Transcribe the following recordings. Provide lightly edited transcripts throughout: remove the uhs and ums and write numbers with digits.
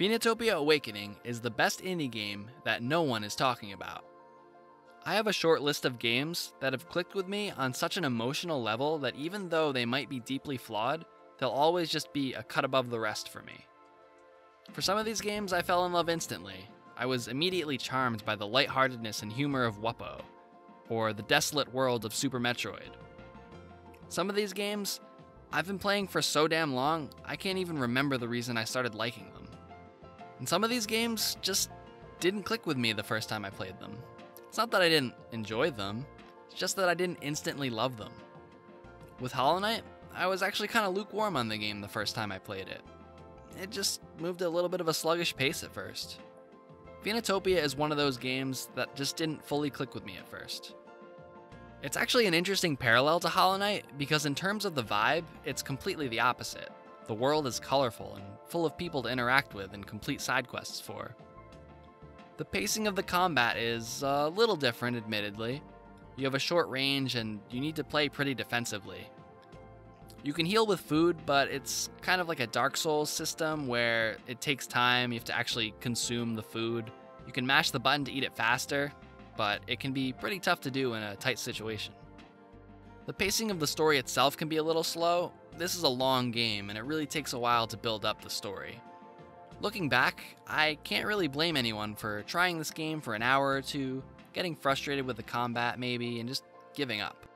Phoenotopia Awakening is the best indie game that no one is talking about. I have a short list of games that have clicked with me on such an emotional level that even though they might be deeply flawed, they'll always just be a cut above the rest for me. For some of these games, I fell in love instantly. I was immediately charmed by the lightheartedness and humor of Wuppo, or the desolate world of Super Metroid. Some of these games, I've been playing for so damn long, I can't even remember the reason I started liking them. And some of these games just didn't click with me the first time I played them. It's not that I didn't enjoy them, it's just that I didn't instantly love them. With Hollow Knight, I was actually kind of lukewarm on the game the first time I played it. It just moved at a little bit of a sluggish pace at first. Phoenotopia is one of those games that just didn't fully click with me at first. It's actually an interesting parallel to Hollow Knight because in terms of the vibe, it's completely the opposite. The world is colorful and full of people to interact with and complete side quests for. The pacing of the combat is a little different, admittedly. You have a short range and you need to play pretty defensively. You can heal with food, but it's kind of like a Dark Souls system where it takes time, you have to actually consume the food. You can mash the button to eat it faster, but it can be pretty tough to do in a tight situation. The pacing of the story itself can be a little slow. This is a long game, and it really takes a while to build up the story. Looking back, I can't really blame anyone for trying this game for an hour or two, getting frustrated with the combat maybe, and just giving up.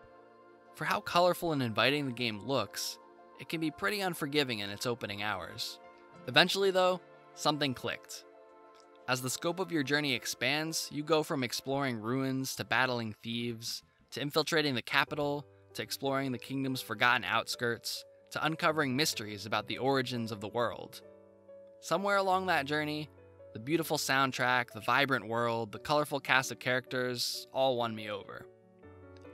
For how colorful and inviting the game looks, it can be pretty unforgiving in its opening hours. Eventually though, something clicked. As the scope of your journey expands, you go from exploring ruins to battling thieves, to infiltrating the capital, to exploring the kingdom's forgotten outskirts, to uncovering mysteries about the origins of the world. Somewhere along that journey, the beautiful soundtrack, the vibrant world, the colorful cast of characters all won me over.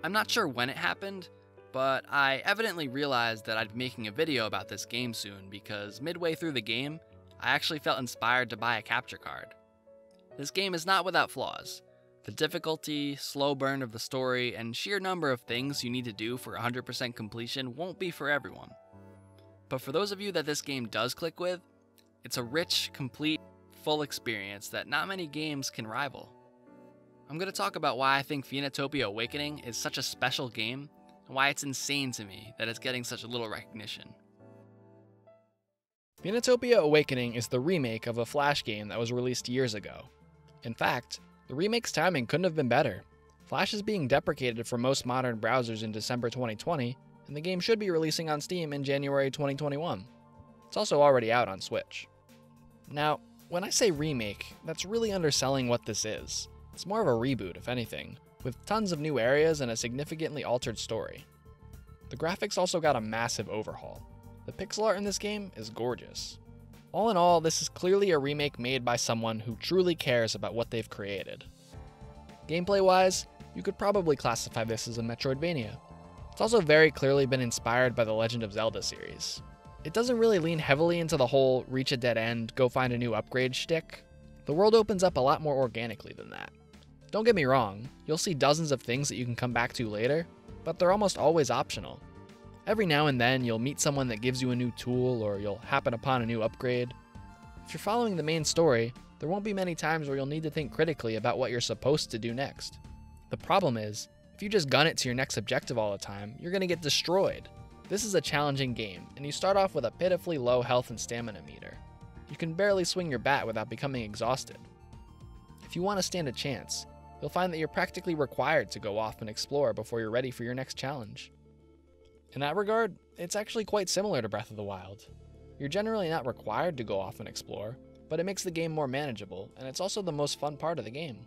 I'm not sure when it happened, but I evidently realized that I'd be making a video about this game soon because midway through the game, I actually felt inspired to buy a capture card. This game is not without flaws. The difficulty, slow burn of the story, and sheer number of things you need to do for 100% completion won't be for everyone. But for those of you that this game does click with, it's a rich, complete, full experience that not many games can rival. I'm going to talk about why I think Phoenotopia Awakening is such a special game, and why it's insane to me that it's getting such little recognition. Phoenotopia Awakening is the remake of a Flash game that was released years ago. In fact, the remake's timing couldn't have been better. Flash is being deprecated for most modern browsers in December 2020, and the game should be releasing on Steam in January 2021. It's also already out on Switch. Now, when I say remake, that's really underselling what this is. It's more of a reboot, if anything, with tons of new areas and a significantly altered story. The graphics also got a massive overhaul. The pixel art in this game is gorgeous. All in all, this is clearly a remake made by someone who truly cares about what they've created. Gameplay-wise, you could probably classify this as a Metroidvania. It's also very clearly been inspired by the Legend of Zelda series. It doesn't really lean heavily into the whole reach a dead end, go find a new upgrade shtick. The world opens up a lot more organically than that. Don't get me wrong, you'll see dozens of things that you can come back to later, but they're almost always optional. Every now and then, you'll meet someone that gives you a new tool, or you'll happen upon a new upgrade. If you're following the main story, there won't be many times where you'll need to think critically about what you're supposed to do next. The problem is, if you just gun it to your next objective all the time, you're going to get destroyed. This is a challenging game, and you start off with a pitifully low health and stamina meter. You can barely swing your bat without becoming exhausted. If you want to stand a chance, you'll find that you're practically required to go off and explore before you're ready for your next challenge. In that regard, it's actually quite similar to Breath of the Wild. You're generally not required to go off and explore, but it makes the game more manageable, and it's also the most fun part of the game.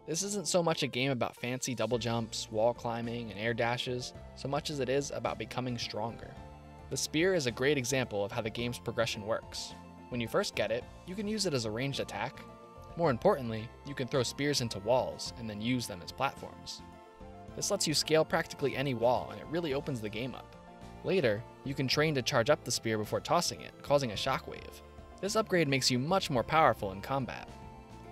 This isn't so much a game about fancy double jumps, wall climbing, and air dashes, so much as it is about becoming stronger. The spear is a great example of how the game's progression works. When you first get it, you can use it as a ranged attack. More importantly, you can throw spears into walls and then use them as platforms. This lets you scale practically any wall, and it really opens the game up. Later, you can train to charge up the spear before tossing it, causing a shockwave. This upgrade makes you much more powerful in combat.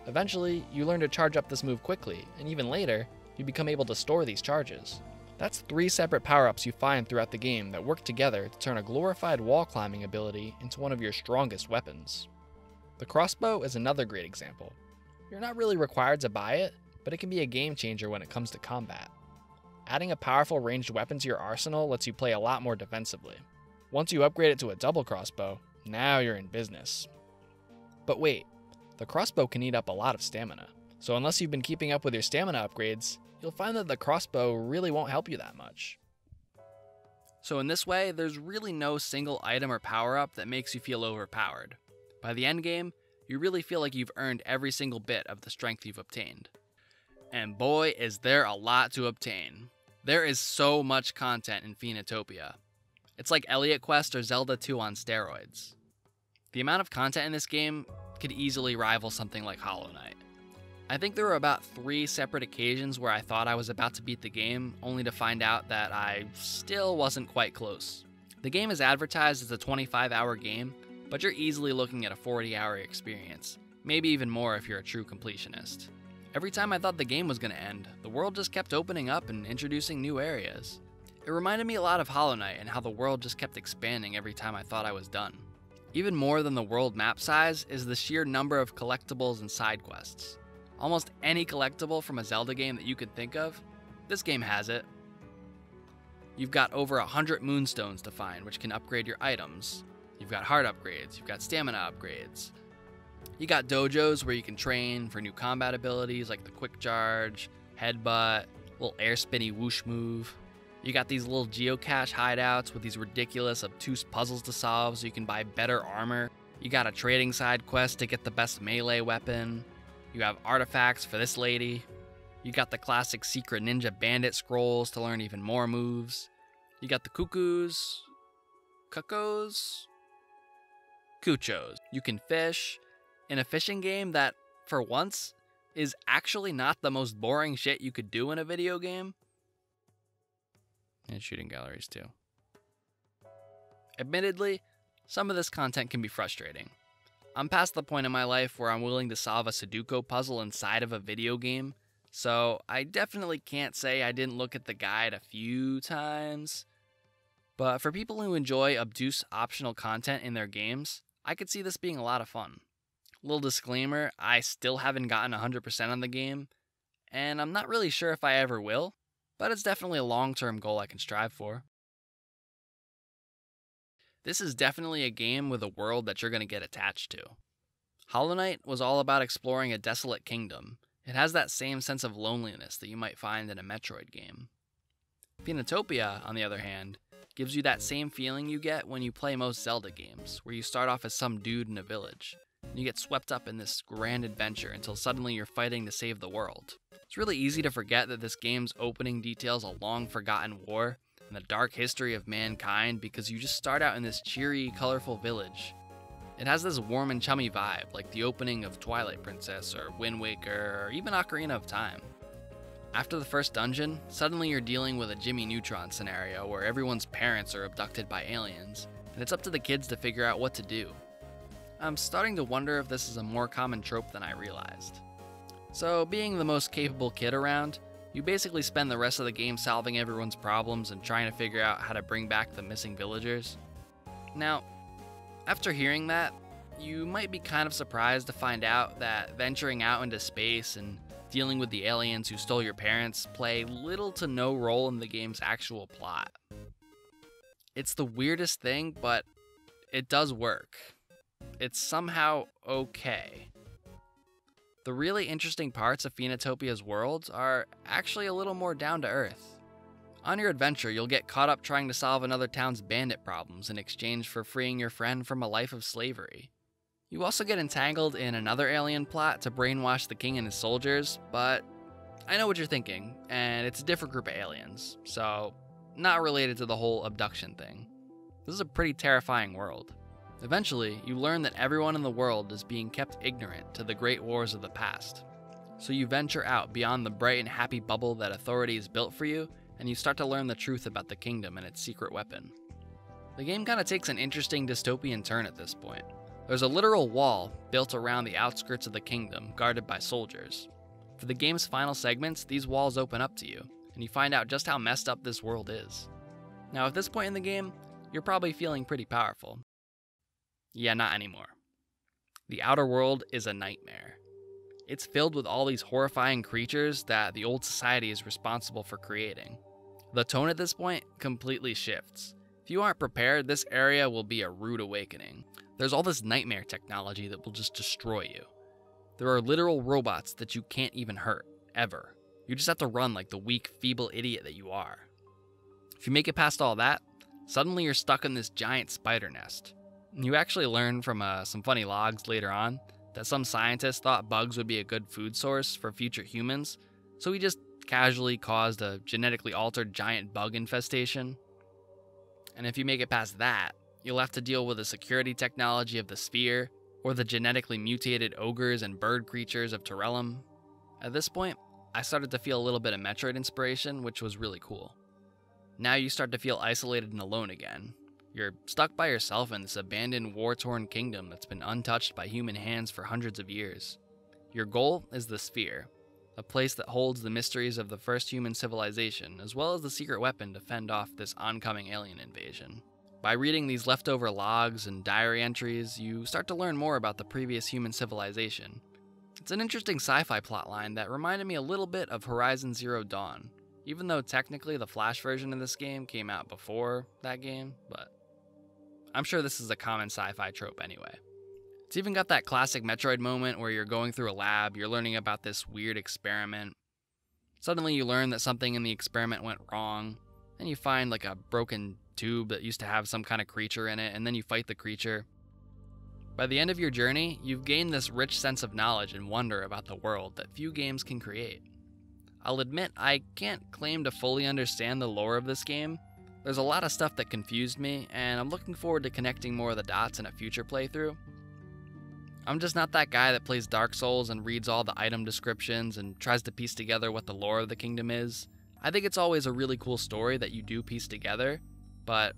Eventually, you learn to charge up this move quickly, and even later, you become able to store these charges. That's 3 separate power-ups you find throughout the game that work together to turn a glorified wall climbing ability into one of your strongest weapons. The Crossbow is another great example. You're not really required to buy it, but it can be a game changer when it comes to combat. Adding a powerful ranged weapon to your arsenal lets you play a lot more defensively. Once you upgrade it to a double crossbow, now you're in business. But wait, the crossbow can eat up a lot of stamina, so unless you've been keeping up with your stamina upgrades, you'll find that the crossbow really won't help you that much. So in this way, there's really no single item or power-up that makes you feel overpowered. By the end game, you really feel like you've earned every single bit of the strength you've obtained. And boy, is there a lot to obtain. There is so much content in Phoenotopia. It's like Elliot Quest or Zelda 2 on steroids. The amount of content in this game could easily rival something like Hollow Knight. I think there were about 3 separate occasions where I thought I was about to beat the game, only to find out that I still wasn't quite close. The game is advertised as a 25-hour game, but you're easily looking at a 40-hour experience, maybe even more if you're a true completionist. Every time I thought the game was going to end, the world just kept opening up and introducing new areas. It reminded me a lot of Hollow Knight and how the world just kept expanding every time I thought I was done. Even more than the world map size is the sheer number of collectibles and side quests. Almost any collectible from a Zelda game that you could think of, this game has it. You've got over 100 moonstones to find, which can upgrade your items. You've got heart upgrades, you've got stamina upgrades. You got dojos where you can train for new combat abilities like the quick charge, headbutt, little air spinny whoosh move. You got these little geocache hideouts with these ridiculous obtuse puzzles to solve so you can buy better armor. You got a trading side quest to get the best melee weapon. You have artifacts for this lady. You got the classic secret ninja bandit scrolls to learn even more moves. You got the cuckoos. You can fish in a fishing game that, for once, is actually not the most boring shit you could do in a video game. And shooting galleries too. Admittedly, some of this content can be frustrating. I'm past the point in my life where I'm willing to solve a Sudoku puzzle inside of a video game, so I definitely can't say I didn't look at the guide a few times. But for people who enjoy obtuse optional content in their games, I could see this being a lot of fun. Little disclaimer, I still haven't gotten 100% on the game, and I'm not really sure if I ever will, but it's definitely a long-term goal I can strive for. This is definitely a game with a world that you're going to get attached to. Hollow Knight was all about exploring a desolate kingdom. It has that same sense of loneliness that you might find in a Metroid game. Phoenotopia, on the other hand, gives you that same feeling you get when you play most Zelda games, where you start off as some dude in a village, and you get swept up in this grand adventure until suddenly you're fighting to save the world. It's really easy to forget that this game's opening details a long-forgotten war and the dark history of mankind because you just start out in this cheery, colorful village. It has this warm and chummy vibe, like the opening of Twilight Princess or Wind Waker or even Ocarina of Time. After the first dungeon, suddenly you're dealing with a Jimmy Neutron scenario where everyone's parents are abducted by aliens, and it's up to the kids to figure out what to do. I'm starting to wonder if this is a more common trope than I realized. So, being the most capable kid around, you basically spend the rest of the game solving everyone's problems and trying to figure out how to bring back the missing villagers. Now, after hearing that, you might be kind of surprised to find out that venturing out into space and dealing with the aliens who stole your parents play little to no role in the game's actual plot. It's the weirdest thing, but it does work. It's somehow okay. The really interesting parts of Phoenotopia's world are actually a little more down to earth. On your adventure, you'll get caught up trying to solve another town's bandit problems in exchange for freeing your friend from a life of slavery. You also get entangled in another alien plot to brainwash the king and his soldiers, but I know what you're thinking, and it's a different group of aliens, so not related to the whole abduction thing. This is a pretty terrifying world. Eventually, you learn that everyone in the world is being kept ignorant to the great wars of the past. So you venture out beyond the bright and happy bubble that authority has built for you, and you start to learn the truth about the kingdom and its secret weapon. The game kind of takes an interesting dystopian turn at this point. There's a literal wall built around the outskirts of the kingdom, guarded by soldiers. For the game's final segments, these walls open up to you, and you find out just how messed up this world is. Now, at this point in the game, you're probably feeling pretty powerful. Yeah, not anymore. The outer world is a nightmare. It's filled with all these horrifying creatures that the old society is responsible for creating. The tone at this point completely shifts. If you aren't prepared, this area will be a rude awakening. There's all this nightmare technology that will just destroy you. There are literal robots that you can't even hurt, ever. You just have to run like the weak, feeble idiot that you are. If you make it past all that, suddenly you're stuck in this giant spider nest. You actually learn from some funny logs later on that some scientists thought bugs would be a good food source for future humans, so he just casually caused a genetically altered giant bug infestation. And if you make it past that, you'll have to deal with the security technology of the sphere, or the genetically mutated ogres and bird creatures of Terrellum. At this point, I started to feel a little bit of Metroid inspiration, which was really cool. Now you start to feel isolated and alone again. You're stuck by yourself in this abandoned, war-torn kingdom that's been untouched by human hands for hundreds of years. Your goal is the Sphere, a place that holds the mysteries of the first human civilization, as well as the secret weapon to fend off this oncoming alien invasion. By reading these leftover logs and diary entries, you start to learn more about the previous human civilization. It's an interesting sci-fi plotline that reminded me a little bit of Horizon Zero Dawn, even though technically the Flash version of this game came out before that game, but I'm sure this is a common sci-fi trope anyway. It's even got that classic Metroid moment where you're going through a lab, you're learning about this weird experiment. Suddenly you learn that something in the experiment went wrong, and you find like a broken tube that used to have some kind of creature in it, and then you fight the creature. By the end of your journey, you've gained this rich sense of knowledge and wonder about the world that few games can create. I'll admit, I can't claim to fully understand the lore of this game. There's a lot of stuff that confused me, and I'm looking forward to connecting more of the dots in a future playthrough. I'm just not that guy that plays Dark Souls and reads all the item descriptions and tries to piece together what the lore of the kingdom is. I think it's always a really cool story that you do piece together, but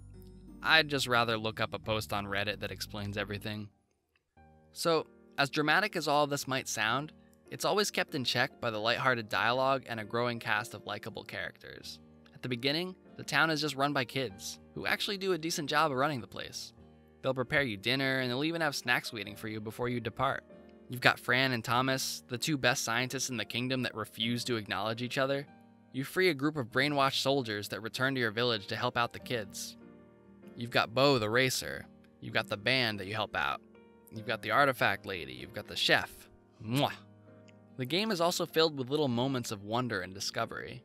I'd just rather look up a post on Reddit that explains everything. So, as dramatic as all of this might sound, it's always kept in check by the lighthearted dialogue and a growing cast of likable characters. At the beginning, the town is just run by kids, who actually do a decent job of running the place. They'll prepare you dinner, and they'll even have snacks waiting for you before you depart. You've got Fran and Thomas, the two best scientists in the kingdom that refuse to acknowledge each other. You free a group of brainwashed soldiers that return to your village to help out the kids. You've got Bo the racer. You've got the band that you help out. You've got the artifact lady. You've got the chef. Mwah! The game is also filled with little moments of wonder and discovery.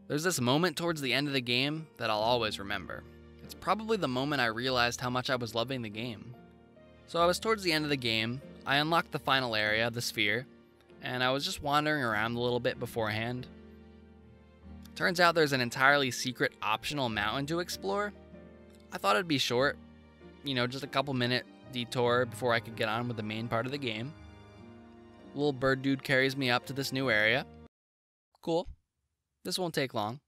There's this moment towards the end of the game that I'll always remember. It's probably the moment I realized how much I was loving the game. So I was towards the end of the game, I unlocked the final area, the sphere, and I was just wandering around a little bit beforehand. Turns out there's an entirely secret optional mountain to explore. I thought it'd be short, just a couple minute detour before I could get on with the main part of the game. Little bird dude carries me up to this new area. Cool. This won't take long.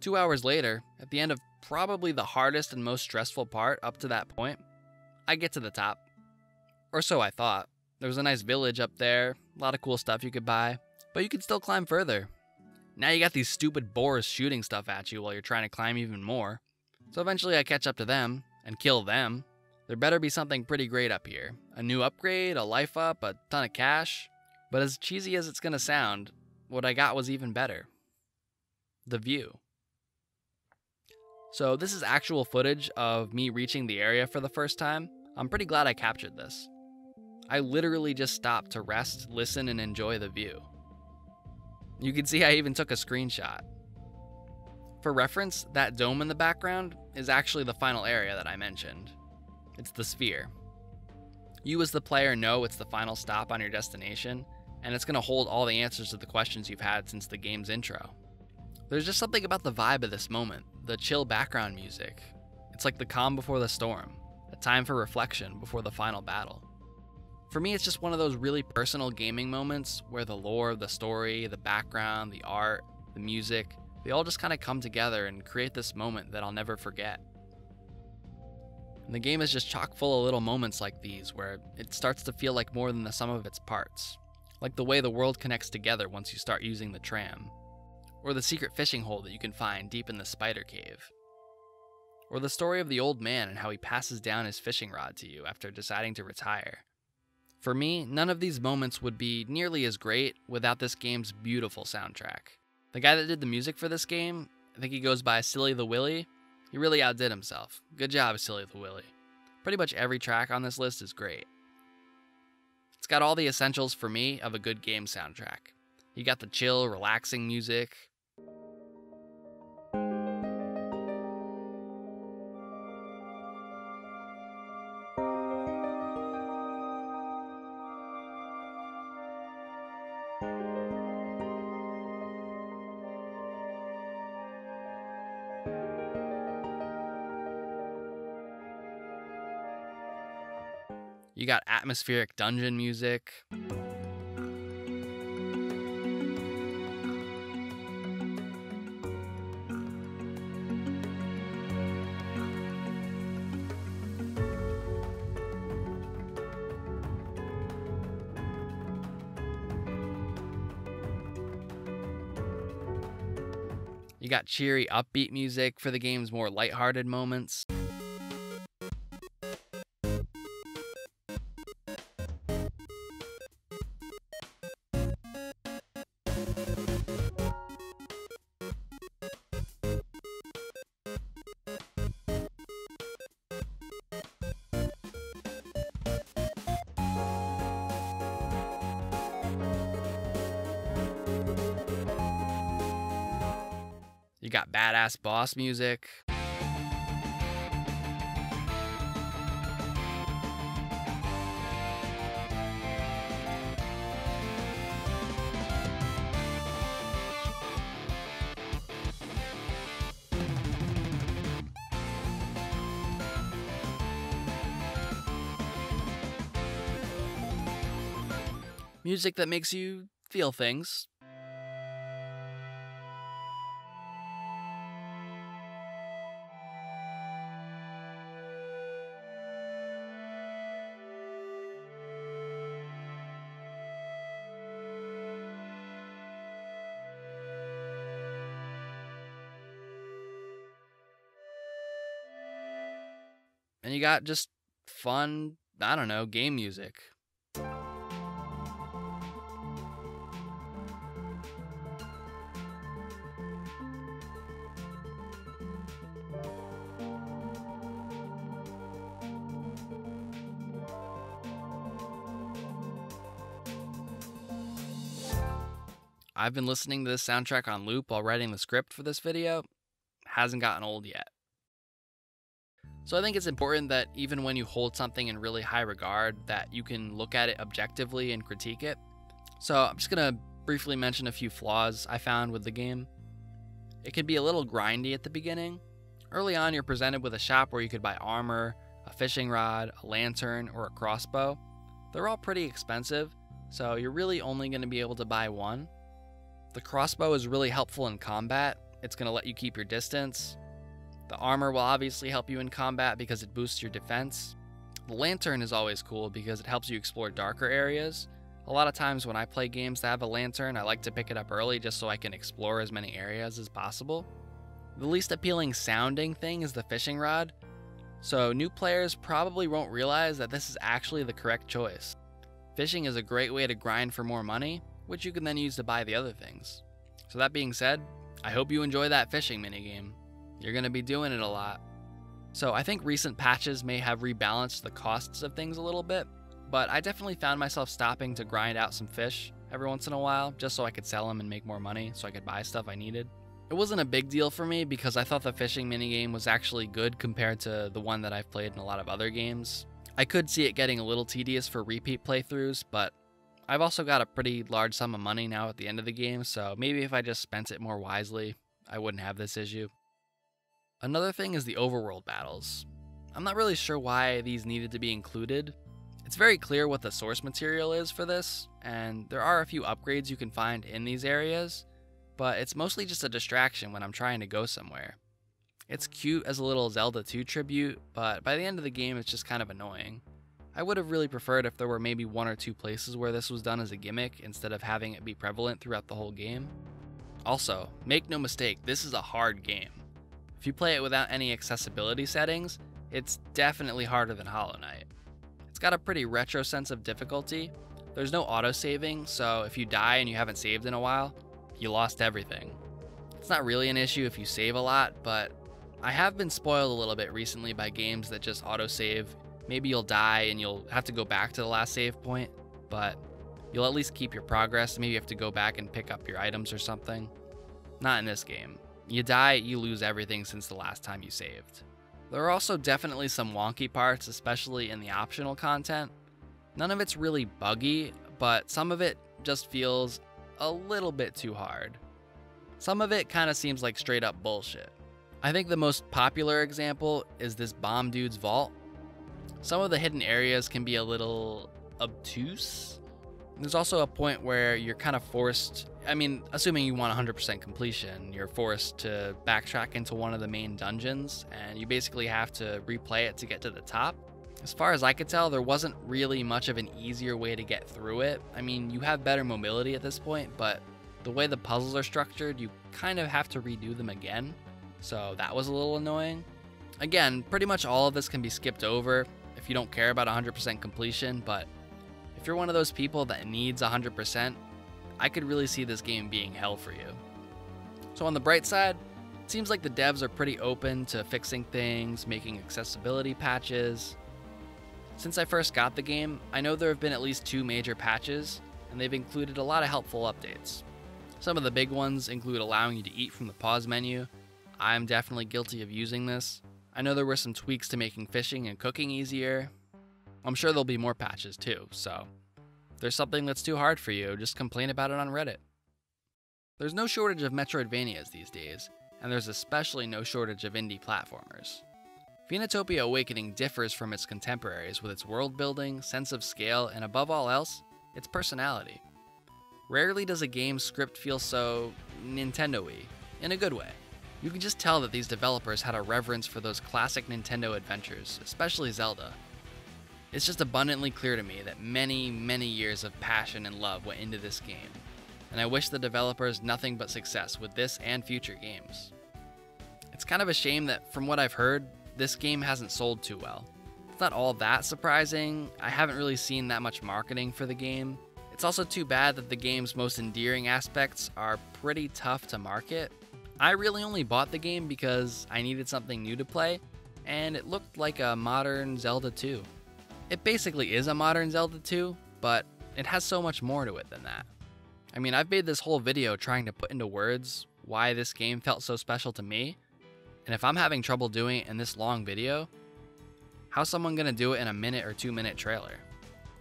2 hours later, at the end of probably the hardest and most stressful part up to that point, I get to the top. Or so I thought. There was a nice village up there, a lot of cool stuff you could buy, but you could still climb further. Now you got these stupid boars shooting stuff at you while you're trying to climb even more. So eventually I catch up to them and kill them. There better be something pretty great up here. A new upgrade, a life up, a ton of cash. But as cheesy as it's gonna sound, what I got was even better. The view. So this is actual footage of me reaching the area for the first time. I'm pretty glad I captured this. I literally just stopped to rest, listen, and enjoy the view. You can see I even took a screenshot. For reference, that dome in the background is actually the final area that I mentioned. It's the sphere. You as the player know it's the final stop on your destination, and it's going to hold all the answers to the questions you've had since the game's intro. There's just something about the vibe of this moment, the chill background music. It's like the calm before the storm, a time for reflection before the final battle. For me, it's just one of those really personal gaming moments where the lore, the story, the background, the art, the music, they all just kind of come together and create this moment that I'll never forget. And the game is just chock full of little moments like these where it starts to feel like more than the sum of its parts. Like the way the world connects together once you start using the tram. Or the secret fishing hole that you can find deep in the spider cave. or the story of the old man and how he passes down his fishing rod to you after deciding to retire. For me, none of these moments would be nearly as great without this game's beautiful soundtrack. The guy that did the music for this game, I think he goes by Silly the Willy, he really outdid himself. Good job, Silly the Willy. Pretty much every track on this list is great. It's got all the essentials for me of a good game soundtrack. You got the chill, relaxing music. You got atmospheric dungeon music. You got cheery, upbeat music for the game's more lighthearted moments. You got badass boss music. Music that makes you feel things. And you got just fun, I don't know, game music. I've been listening to this soundtrack on loop while writing the script for this video. Hasn't gotten old yet. So I think it's important that even when you hold something in really high regard, that you can look at it objectively and critique it. So I'm just going to briefly mention a few flaws I found with the game. It can be a little grindy at the beginning. Early on, you're presented with a shop where you could buy armor, a fishing rod, a lantern, or a crossbow. They're all pretty expensive, so you're really only going to be able to buy one. The crossbow is really helpful in combat. It's going to let you keep your distance. The armor will obviously help you in combat because it boosts your defense. The lantern is always cool because it helps you explore darker areas. A lot of times when I play games that have a lantern, I like to pick it up early just so I can explore as many areas as possible. The least appealing sounding thing is the fishing rod, so new players probably won't realize that this is actually the correct choice. Fishing is a great way to grind for more money, which you can then use to buy the other things. So that being said, I hope you enjoy that fishing minigame. You're going to be doing it a lot. So I think recent patches may have rebalanced the costs of things a little bit, but I definitely found myself stopping to grind out some fish every once in a while just so I could sell them and make more money so I could buy stuff I needed. It wasn't a big deal for me because I thought the fishing minigame was actually good compared to the one that I've played in a lot of other games. I could see it getting a little tedious for repeat playthroughs, but I've also got a pretty large sum of money now at the end of the game, so maybe if I just spent it more wisely, I wouldn't have this issue. Another thing is the overworld battles. I'm not really sure why these needed to be included. It's very clear what the source material is for this, and there are a few upgrades you can find in these areas, but it's mostly just a distraction when I'm trying to go somewhere. It's cute as a little Zelda 2 tribute, but by the end of the game it's just kind of annoying. I would have really preferred if there were maybe one or two places where this was done as a gimmick instead of having it be prevalent throughout the whole game. Also, make no mistake, this is a hard game. If you play it without any accessibility settings, it's definitely harder than Hollow Knight. It's got a pretty retro sense of difficulty. There's no auto-saving, so if you die and you haven't saved in a while, you lost everything. It's not really an issue if you save a lot, but I have been spoiled a little bit recently by games that just auto-save. Maybe you'll die and you'll have to go back to the last save point, but you'll at least keep your progress. Maybe you have to go back and pick up your items or something. Not in this game. You die, you lose everything since the last time you saved. There are also definitely some wonky parts, especially in the optional content. None of it's really buggy, but some of it just feels a little bit too hard. Some of it kind of seems like straight up bullshit. I think the most popular example is this bomb dude's vault. Some of the hidden areas can be a little obtuse. There's also a point where you're kind of forced, assuming you want 100% completion, you're forced to backtrack into one of the main dungeons, and you basically have to replay it to get to the top. As far as I could tell, there wasn't really much of an easier way to get through it. You have better mobility at this point, but the way the puzzles are structured, you kind of have to redo them again. So that was a little annoying. Again, pretty much all of this can be skipped over if you don't care about 100% completion, but if you're one of those people that needs 100%, I could really see this game being hell for you. So on the bright side, it seems like the devs are pretty open to fixing things, making accessibility patches. Since I first got the game, I know there have been at least 2 major patches, and they've included a lot of helpful updates. Some of the big ones include allowing you to eat from the pause menu. I'm definitely guilty of using this. I know there were some tweaks to making fishing and cooking easier. I'm sure there'll be more patches too, so if there's something that's too hard for you, just complain about it on Reddit. There's no shortage of Metroidvanias these days, and there's especially no shortage of indie platformers. Phoenotopia Awakening differs from its contemporaries with its world building, sense of scale, and above all else, its personality. Rarely does a game's script feel so Nintendo-y, in a good way. You can just tell that these developers had a reverence for those classic Nintendo adventures, especially Zelda. It's just abundantly clear to me that many, many years of passion and love went into this game, and I wish the developers nothing but success with this and future games. It's kind of a shame that, from what I've heard, this game hasn't sold too well. It's not all that surprising. I haven't really seen that much marketing for the game. It's also too bad that the game's most endearing aspects are pretty tough to market. I really only bought the game because I needed something new to play, and it looked like a modern Zelda 2. It basically is a modern Zelda 2, but it has so much more to it than that. I've made this whole video trying to put into words why this game felt so special to me, and if I'm having trouble doing it in this long video, how's someone gonna do it in a minute or 2-minute trailer?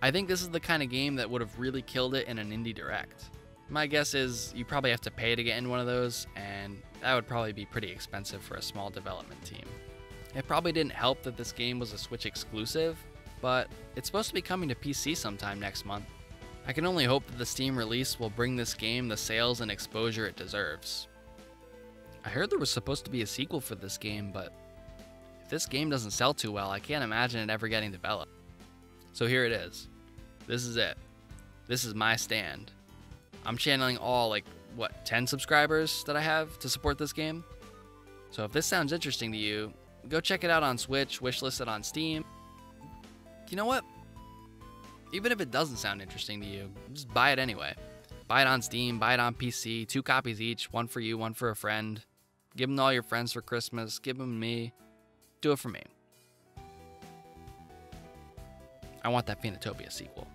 I think this is the kind of game that would have really killed it in an indie direct. My guess is you probably have to pay to get in one of those, and that would probably be pretty expensive for a small development team. It probably didn't help that this game was a Switch exclusive, but it's supposed to be coming to PC sometime next month. I can only hope that the Steam release will bring this game the sales and exposure it deserves. I heard there was supposed to be a sequel for this game, but if this game doesn't sell too well, I can't imagine it ever getting developed. So here it is. This is it. This is my stand. I'm channeling all 10 subscribers that I have to support this game. So if this sounds interesting to you, go check it out on Switch, wishlist it on Steam. You know what? Even if it doesn't sound interesting to you, just buy it anyway. Buy it on Steam, buy it on PC, 2 copies each, one for you, one for a friend. Give them to all your friends for Christmas, give them to me. Do it for me. I want that Phoenotopia sequel.